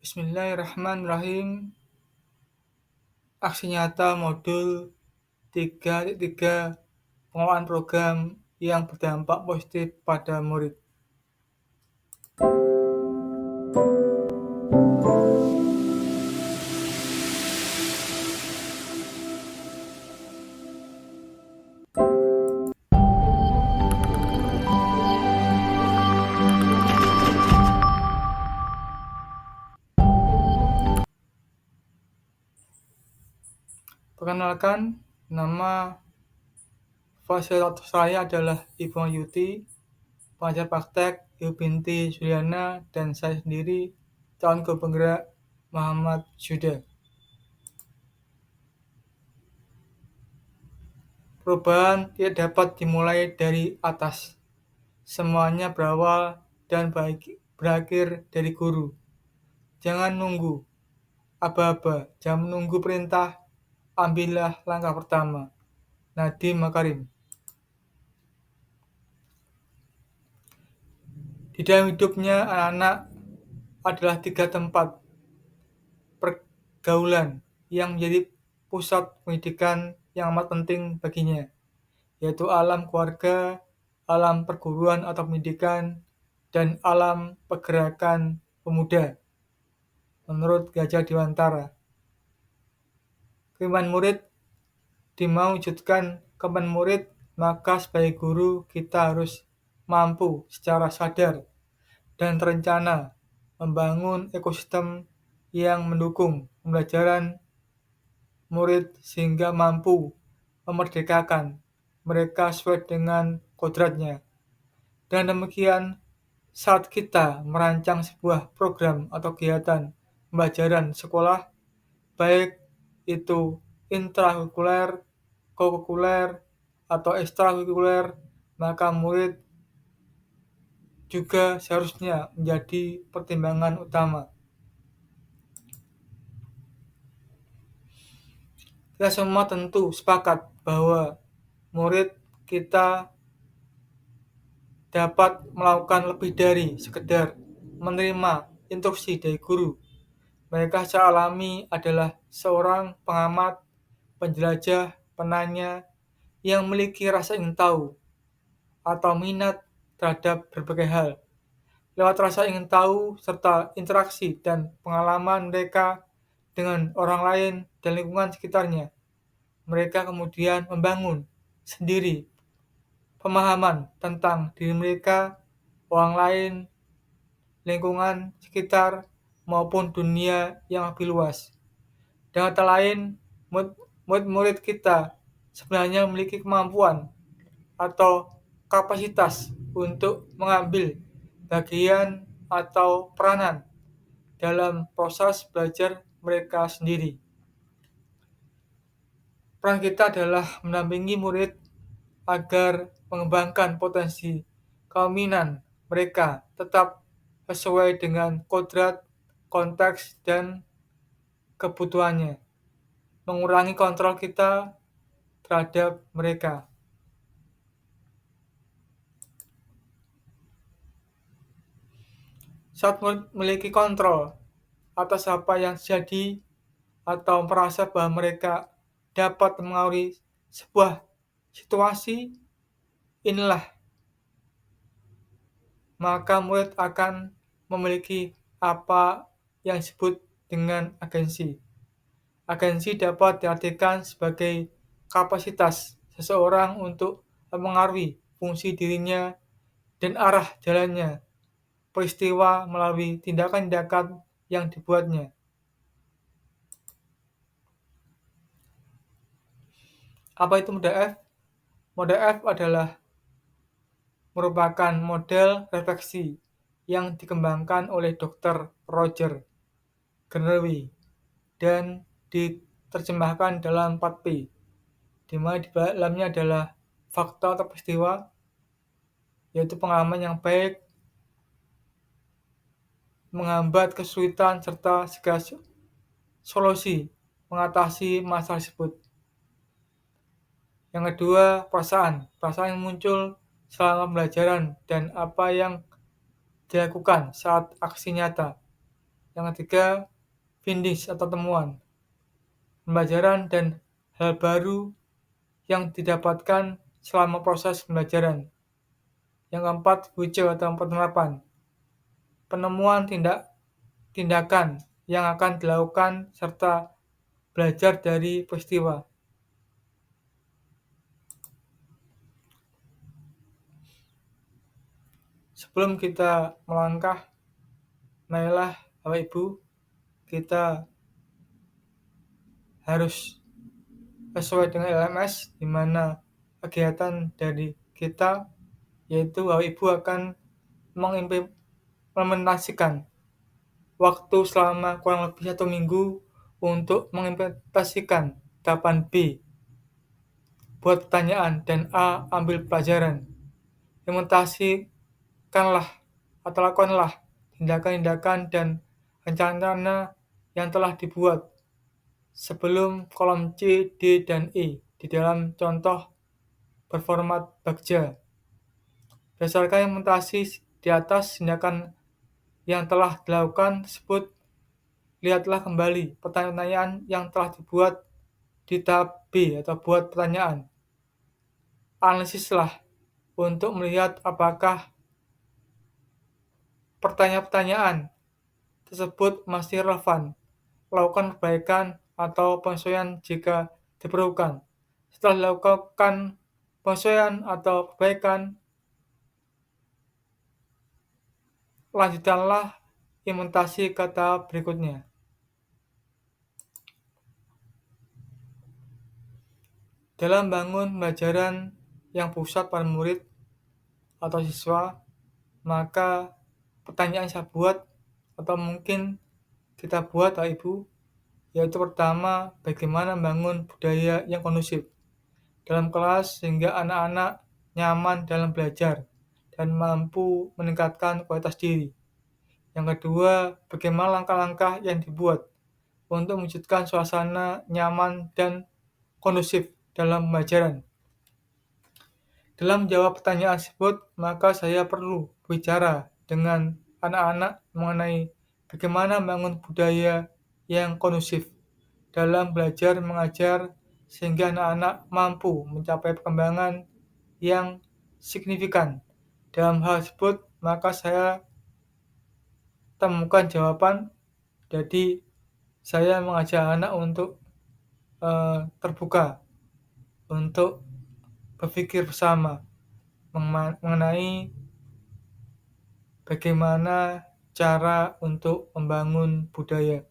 Bismillahirrahmanirrahim. Aksi nyata modul 3.3 pengelolaan program yang berdampak positif pada murid. Perkenalkan, nama fasilitator saya adalah Ibu Yuti, pengajar praktek Ibu Binti Juliana, dan saya sendiri calon penggerak Muhammad Juda. Perubahan tidak dapat dimulai dari atas. Semuanya berawal dan berakhir dari guru. Jangan nunggu aba-aba, jangan menunggu perintah, ambillah langkah pertama. Nadiem Makarim. Di dalam hidupnya anak-anak adalah 3 tempat pergaulan yang menjadi pusat pendidikan yang amat penting baginya, yaitu alam keluarga, alam perguruan atau pendidikan, dan alam pergerakan pemuda. Menurut Gajah Dewantara, keimanan murid dimewujudkan keimanan murid, maka sebagai guru kita harus mampu secara sadar dan terencana membangun ekosistem yang mendukung pembelajaran murid sehingga mampu memerdekakan mereka sesuai dengan kodratnya. Dan demikian, saat kita merancang sebuah program atau kegiatan pembelajaran sekolah, baik itu intrakurikuler, kokurikuler, atau ekstrakurikuler, maka murid juga seharusnya menjadi pertimbangan utama. Kita semua tentu sepakat bahwa murid kita dapat melakukan lebih dari sekedar menerima instruksi dari guru. Mereka secara alami adalah seorang pengamat, penjelajah, penanya yang memiliki rasa ingin tahu atau minat terhadap berbagai hal. Lewat rasa ingin tahu serta interaksi dan pengalaman mereka dengan orang lain dan lingkungan sekitarnya, mereka kemudian membangun sendiri pemahaman tentang diri mereka, orang lain, lingkungan sekitar, maupun dunia yang lebih luas. Dengan kata lain, murid-murid kita sebenarnya memiliki kemampuan atau kapasitas untuk mengambil bagian atau peranan dalam proses belajar mereka sendiri. Peran kita adalah mendampingi murid agar mengembangkan potensi keinginan mereka tetap sesuai dengan kodrat, konteks, dan kebutuhannya. Mengurangi kontrol kita terhadap mereka. Saat murid memiliki kontrol atas apa yang terjadi atau merasa bahwa mereka dapat mengaruhi sebuah situasi, inilah maka murid akan memiliki apa yang disebut dengan agensi. Agensi dapat diartikan sebagai kapasitas seseorang untuk mengaruhi fungsi dirinya dan arah jalannya peristiwa melalui tindakan-tindakan yang dibuatnya. Apa itu model F? Model F adalah merupakan model refleksi yang dikembangkan oleh Dr. Roger Gurney dan diterjemahkan dalam 4P, di mana di dalamnya adalah fakta atau peristiwa, yaitu pengalaman yang baik, menghambat kesulitan, serta segala solusi mengatasi masalah tersebut. Yang kedua, perasaan yang muncul selama pembelajaran dan apa yang dilakukan saat aksi nyata. Yang ketiga, findings atau temuan, pembelajaran dan hal baru yang didapatkan selama proses pembelajaran. Yang keempat, future atau penerapan, penemuan tindakan yang akan dilakukan serta belajar dari peristiwa. Sebelum kita melangkah, marilah Bapak Ibu, kita harus sesuai dengan LMS, di mana kegiatan dari kita yaitu Bapak Ibu akan mengimplementasikan waktu selama kurang lebih 1 minggu untuk mengimplementasikan tahapan B, buat pertanyaan, dan A, ambil pelajaran. Implementasikanlah atau lakukanlah tindakan-tindakan dan rencana yang telah dibuat sebelum kolom C, D, dan E di dalam contoh berformat bagja. Berdasarkan implementasi di atas tindakan yang telah dilakukan tersebut, lihatlah kembali pertanyaan yang telah dibuat di tahap B atau buat pertanyaan. Analisislah untuk melihat apakah pertanyaan-pertanyaan tersebut masih relevan. Lakukan perbaikan atau penyesuaian jika diperlukan. Setelah dilakukan penyesuaian atau perbaikan, lanjutkanlah implementasi ke tahap berikutnya. Dalam bangun pembelajaran yang pusat pada murid atau siswa, maka pertanyaan yang saya buat atau mungkin kita buat Bapak Ibu, yaitu pertama, bagaimana membangun budaya yang kondusif dalam kelas sehingga anak-anak nyaman dalam belajar dan mampu meningkatkan kualitas diri. Yang kedua, bagaimana langkah-langkah yang dibuat untuk mewujudkan suasana nyaman dan kondusif dalam pembelajaran. Dalam menjawab pertanyaan tersebut, maka saya perlu bicara dengan anak-anak mengenai bagaimana membangun budaya yang kondusif dalam belajar mengajar sehingga anak-anak mampu mencapai perkembangan yang signifikan. Dalam hal tersebut, maka saya temukan jawaban. Jadi saya mengajak anak untuk terbuka untuk berpikir bersama mengenai bagaimana cara untuk membangun budaya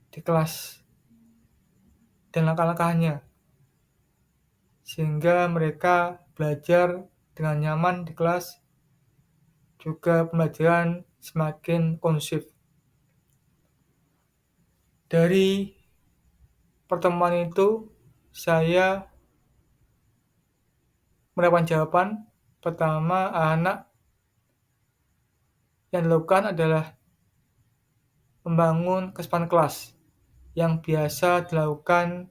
di kelas dan langkah-langkahnya sehingga mereka belajar dengan nyaman di kelas, juga pembelajaran semakin kondusif. Dari pertemuan itu saya mendapatkan jawaban. Pertama, anak yang dilakukan adalah membangun kesepakatan kelas yang biasa dilakukan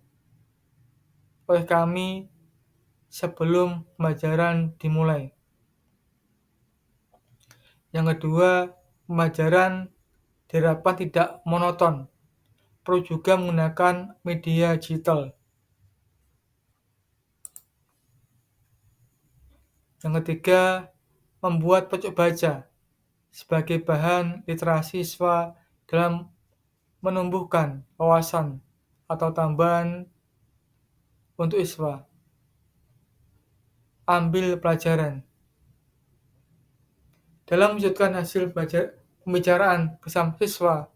oleh kami sebelum pembelajaran dimulai. Yang kedua, pembelajaran diharapkan tidak monoton, perlu juga menggunakan media digital. Yang ketiga, membuat pojok baca sebagai bahan literasi siswa dalam menumbuhkan wawasan atau tambahan untuk siswa. Ambil pelajaran. Dalam mewujudkan hasil pembicaraan bersama siswa,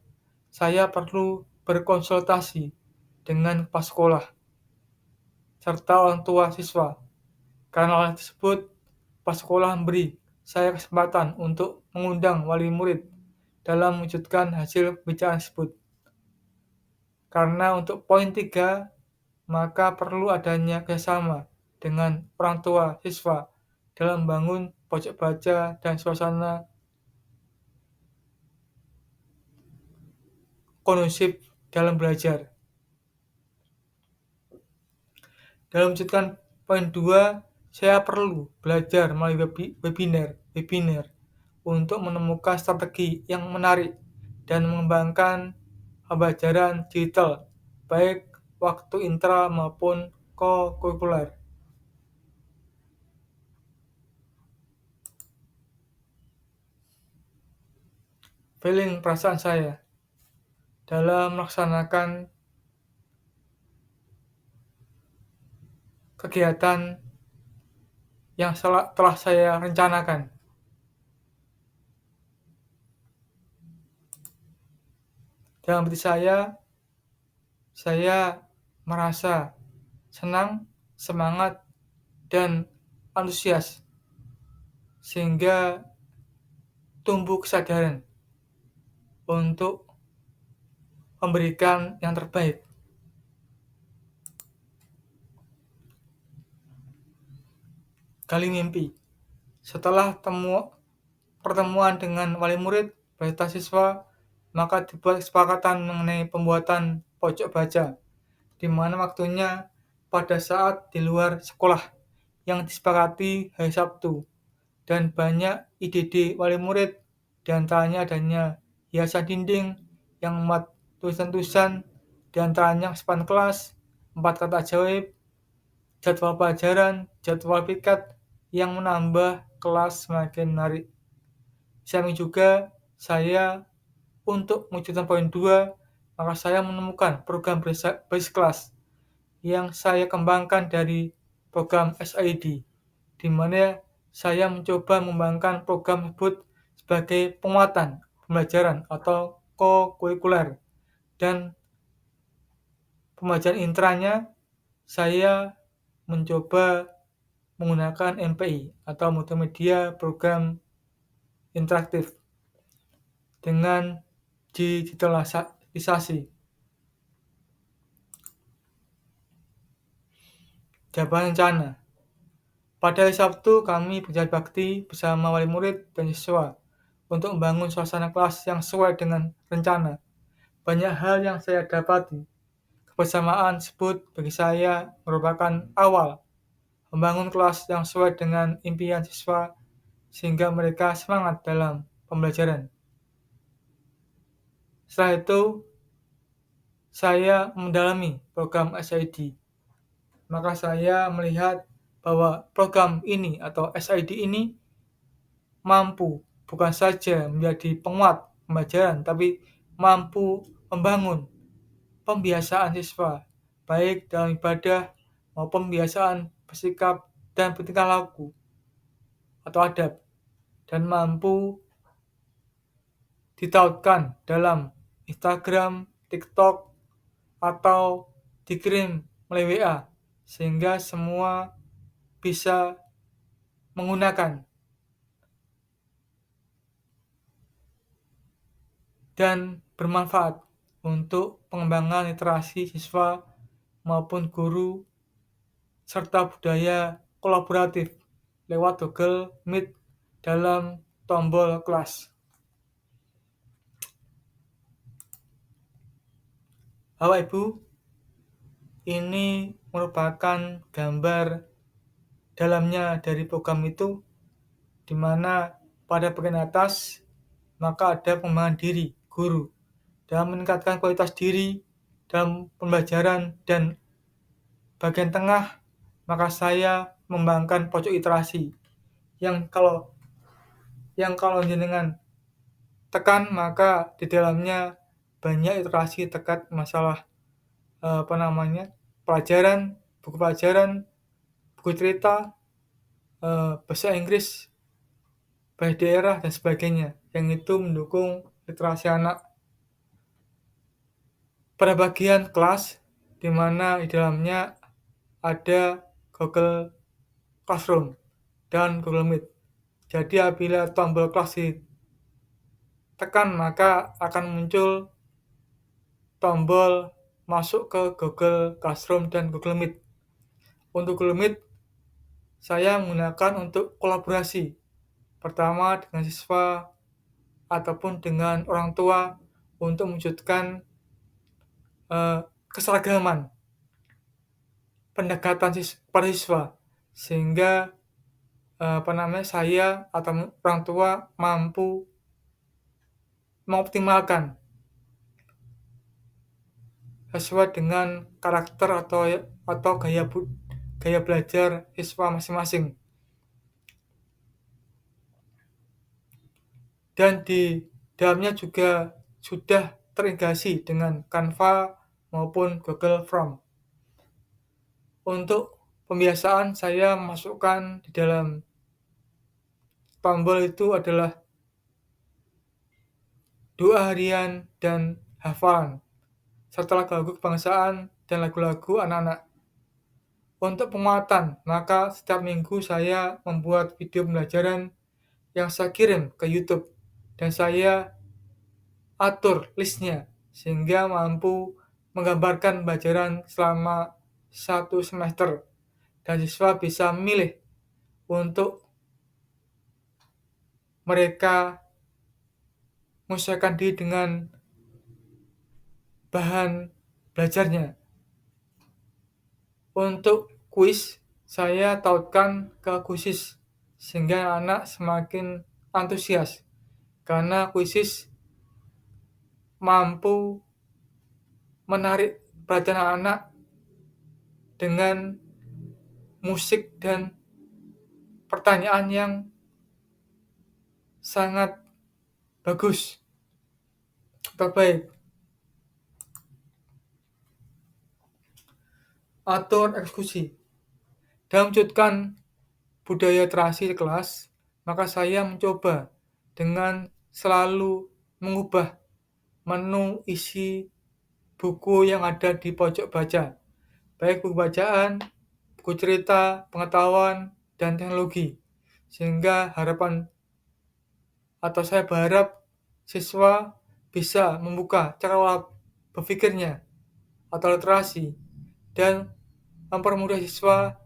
saya perlu berkonsultasi dengan kepala sekolah serta orang tua siswa. Karena hal tersebut, kepala sekolah memberi saya kesempatan untuk mengundang wali murid dalam mewujudkan hasil pembicaraan tersebut. Karena untuk poin 3, maka perlu adanya kerjasama dengan orang tua siswa dalam membangun pojok baca dan suasana kondusif dalam belajar. Dalam mewujudkan poin 2, saya perlu belajar melalui webinar untuk menemukan strategi yang menarik dan mengembangkan pembelajaran digital, baik waktu intra maupun co-kurikuler. Feeling perasaan saya dalam melaksanakan kegiatan yang telah saya rencanakan. Dalam hati saya merasa senang, semangat, dan antusias, sehingga tumbuh kesadaran untuk memberikan yang terbaik. Gali mimpi. Setelah pertemuan dengan wali murid beserta siswa, maka dibuat kesepakatan mengenai pembuatan pojok baca, di mana waktunya pada saat di luar sekolah yang disepakati hari Sabtu, dan banyak ide wali murid, di antaranya adanya hiasan dinding yang memuat tulisan-tulisan, di antaranya sepan kelas, 4 kata ajaib, jadwal pelajaran, jadwal piket yang menambah kelas semakin menarik. Di samping juga saya untuk mewujudkan poin 2, maka saya menemukan program base kelas yang saya kembangkan dari program SID, di mana saya mencoba mengembangkan program tersebut sebagai penguatan pembelajaran atau co-kurikuler, dan pembelajaran intranya saya mencoba menggunakan MPI atau multimedia program interaktif dengan digitalisasi. Jawaban rencana. Pada hari Sabtu, kami berjalan bakti bersama wali murid dan siswa untuk membangun suasana kelas yang sesuai dengan rencana. Banyak hal yang saya dapati. Kebersamaan tersebut bagi saya merupakan awal membangun kelas yang sesuai dengan impian siswa sehingga mereka semangat dalam pembelajaran. Setelah itu, saya mendalami program SID. Maka saya melihat bahwa program ini atau SID ini mampu bukan saja menjadi penguat pembelajaran, tapi mampu membangun pembiasaan siswa, baik dalam ibadah maupun pembiasaan bersikap dan bertingkah laku atau adab, dan mampu ditautkan dalam Instagram, TikTok, atau dikirim melalui WA, sehingga semua bisa menggunakan dan bermanfaat untuk pengembangan literasi siswa maupun guru serta budaya kolaboratif lewat Google Meet dalam tombol kelas. Bapak Ibu, ini merupakan gambar dalamnya dari program itu, di mana pada bagian atas maka ada pengembangan diri guru dalam meningkatkan kualitas diri dalam pembelajaran, dan bagian tengah maka saya mengembangkan pojok literasi yang kalau jenengan tekan maka di dalamnya banyak literasi terkait masalah pelajaran, buku pelajaran, buku cerita, bahasa Inggris, bahasa daerah, dan sebagainya, yang itu mendukung literasi anak. Pada bagian kelas, di mana di dalamnya ada Google Classroom dan Google Meet. Jadi apabila tombol kelas ditekan maka akan muncul tombol masuk ke Google Classroom dan Google Meet. Untuk Google Meet, saya menggunakan untuk kolaborasi. Pertama dengan siswa ataupun dengan orang tua untuk mewujudkan keseragaman pendekatan pada siswa, sehingga saya atau orang tua mampu mengoptimalkan sesuai dengan karakter atau gaya belajar siswa masing-masing. Dan di dalamnya juga sudah terintegrasi dengan Canva maupun Google Form. Untuk pembiasaan saya masukkan di dalam tombol itu adalah doa harian dan hafalan, serta lagu kebangsaan dan lagu-lagu anak-anak. Untuk penguatan, maka setiap minggu saya membuat video pembelajaran yang saya kirim ke YouTube dan saya atur listnya sehingga mampu menggambarkan pembelajaran selama 1 semester dan siswa bisa memilih untuk mereka menyesuaikan diri dengan bahan belajarnya. Untuk kuis, saya tautkan ke kuisis sehingga anak semakin antusias karena kuisis mampu menarik perhatian anak dengan musik dan pertanyaan yang sangat bagus, terbaik. Atur eksekusi. Dalam mewujudkan budaya terasi kelas, maka saya mencoba dengan selalu mengubah menu isi buku yang ada di pojok baca, baik buku bacaan, buku cerita, pengetahuan, dan teknologi. Sehingga saya berharap siswa bisa membuka cara berpikirnya atau literasi dan mempermudah siswa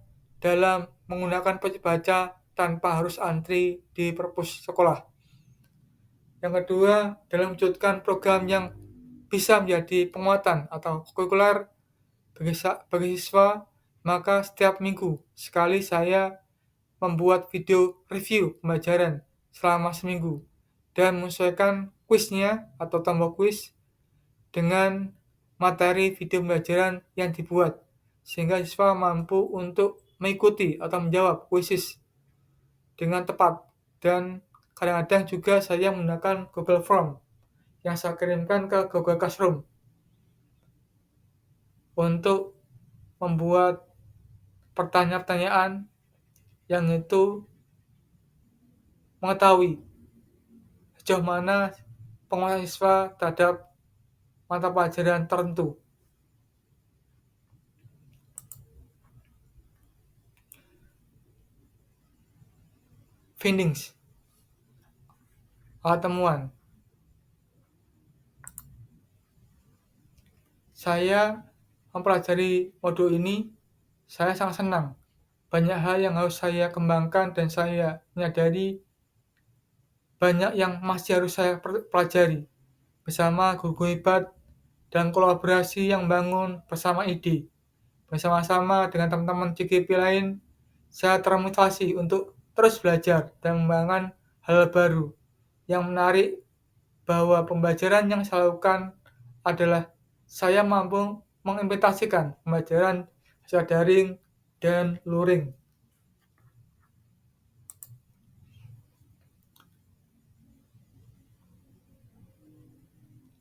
dalam menggunakan pojok baca tanpa harus antri di perpus sekolah. Yang kedua, dalam mewujudkan program yang bisa menjadi penguatan atau kurikuler bagi siswa, maka setiap minggu sekali saya membuat video review pembelajaran selama seminggu dan menyesuaikan kuisnya atau tombol kuis dengan materi video pembelajaran yang dibuat sehingga siswa mampu untuk mengikuti atau menjawab kuisis dengan tepat. Dan kadang-kadang juga saya menggunakan Google Form yang saya kirimkan ke Google Classroom untuk membuat pertanyaan-pertanyaan yang itu mengetahui sejauh mana penguasaan siswa terhadap mata pelajaran tertentu. Findings atau temuan. Saya mempelajari modul ini, saya sangat senang. Banyak hal yang harus saya kembangkan dan saya menyadari banyak yang masih harus saya pelajari bersama guru hebat dan kolaborasi yang bangun bersama ide. Bersama-sama dengan teman-teman CGP lain, saya termotivasi untuk terus belajar dan mengembangkan hal baru. Yang menarik bahwa pembelajaran yang saya lakukan adalah saya mampu mengimplementasikan pembelajaran secara daring dan luring.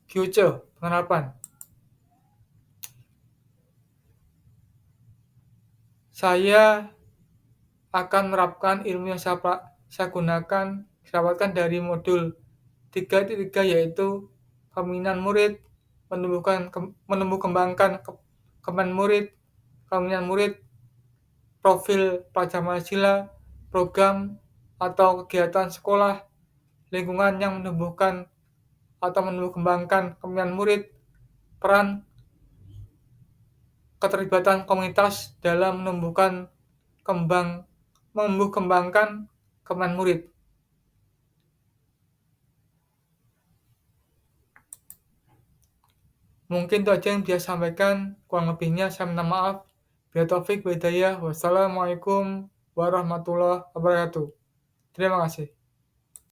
Future, penerapan. Saya akan menerapkan ilmu yang saya gunakan, saya dapatkan dari modul 3.3 yaitu pembinaan murid, menumbuh kembangkan kemampuan murid, pembinaan murid, profil pelajar Pancasila, program atau kegiatan sekolah, lingkungan yang menumbuh kembangkan kemampuan murid, peran keterlibatan komunitas dalam menumbuh kembangkan kemampuan murid. Mungkin itu aja yang bisa sampaikan, kurang lebihnya saya minta maaf. Bila taufik, wa hidayah. Wassalamualaikum warahmatullahi wabarakatuh. Terima kasih.